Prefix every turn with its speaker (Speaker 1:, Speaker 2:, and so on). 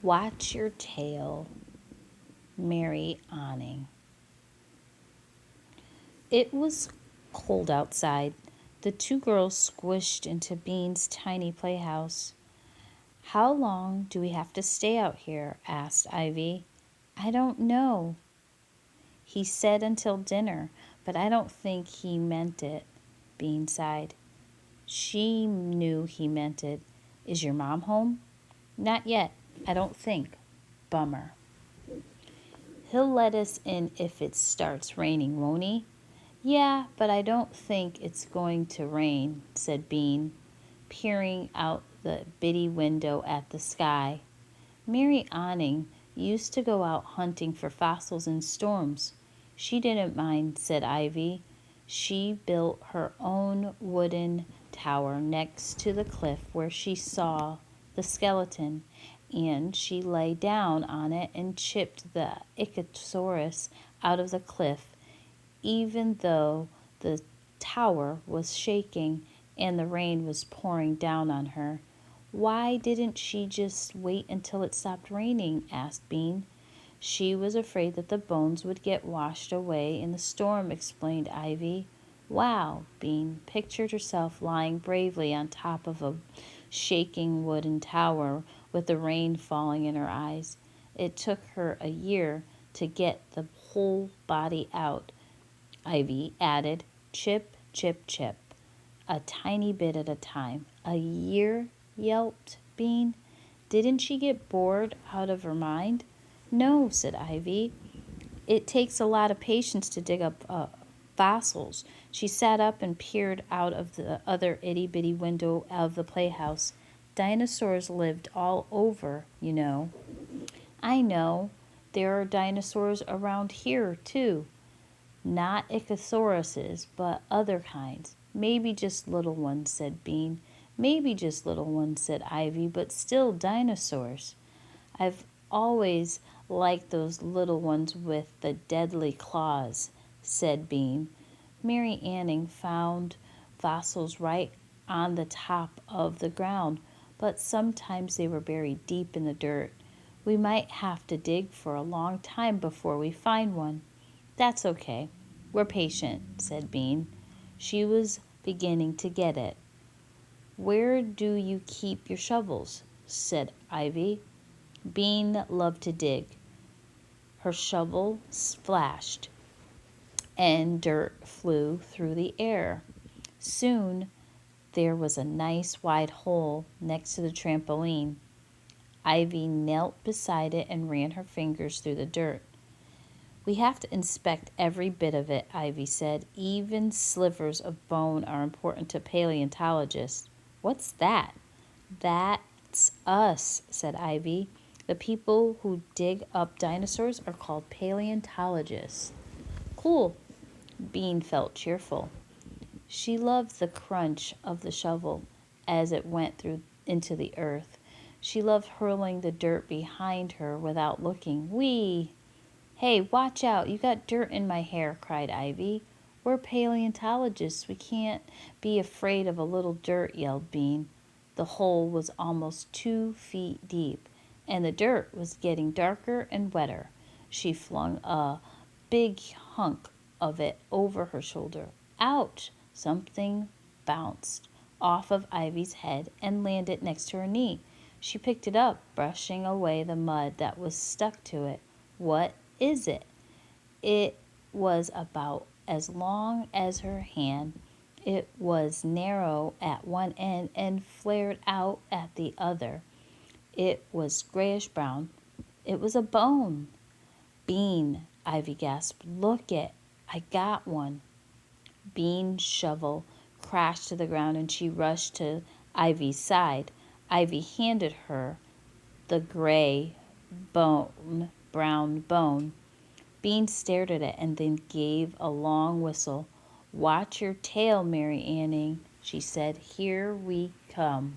Speaker 1: Watch your tail, Mary Awning. It was cold outside. The two girls squished into Bean's tiny playhouse. "How long do we have to stay out here?" asked Ivy. "I don't know." "He said until dinner, but I don't think he meant it," Bean sighed. She knew he meant it. "Is your mom home?" "Not yet, I don't think." Bummer. "He'll let us in if it starts raining, won't he?" "Yeah, but I don't think it's going to rain," said Bean, peering out the bitty window at the sky. Mary Awning used to go out hunting for fossils in storms. She didn't mind, said Ivy. She built her own wooden tower next to the cliff where she saw the skeleton, and she lay down on it and chipped the ichthyosaurus out of the cliff, even though the tower was shaking and the rain was pouring down on her. "Why didn't she just wait until it stopped raining?" asked Bean. "She was afraid that the bones would get washed away in the storm," explained Ivy. "Wow," Bean pictured herself lying bravely on top of a shaking wooden tower with the rain falling in her eyes. It took her a year to get the whole body out, Ivy added. "Chip, chip, chip. A tiny bit at a time." "A year?" yelped Bean. "Didn't she get bored out of her mind?" "No," said Ivy. "It takes a lot of patience to dig up fossils." She sat up and peered out of the other itty-bitty window of the playhouse. "Dinosaurs lived all over, you know." "I know. There are dinosaurs around here, too." "Not ichthysauruses, but other kinds. Maybe just little ones," said Bean. "Maybe just little ones," said Ivy, "but still dinosaurs." "I've always liked those little ones with the deadly claws," said Bean. Mary Anning found fossils right on the top of the ground, but sometimes they were buried deep in the dirt. "We might have to dig for a long time before we find one." "That's okay. We're patient," said Bean. She was beginning to get it. "Where do you keep your shovels?" said Ivy. Bean loved to dig. Her shovel splashed, and dirt flew through the air. Soon there was a nice wide hole next to the trampoline. Ivy knelt beside it and ran her fingers through the dirt. "We have to inspect every bit of it," Ivy said. "Even slivers of bone are important to paleontologists." "What's that?" "That's us," said Ivy. "The people who dig up dinosaurs are called paleontologists." "Cool." Bean felt cheerful. She loved the crunch of the shovel as it went through into the earth. She loved hurling the dirt behind her without looking. "Whee!" "Hey, watch out, you got dirt in my hair," cried Ivy. "We're paleontologists. We can't be afraid of a little dirt," yelled Bean. The hole was almost 2 feet deep, and the dirt was getting darker and wetter. She flung a big hunk of it over her shoulder. "Ouch!" Something bounced off of Ivy's head and landed next to her knee. She picked it up, brushing away the mud that was stuck to it. "What is it?" It was about as long as her hand. It was narrow at one end and flared out at the other. It was grayish-brown. It was a bone. "Bean," Ivy gasped. "Look it. I got one." Bean's shovel crashed to the ground and she rushed to Ivy's side. Ivy handed her the gray brown bone. Bean stared at it and then gave a long whistle. "Watch your tail, Mary Anning," she said. "Here we come."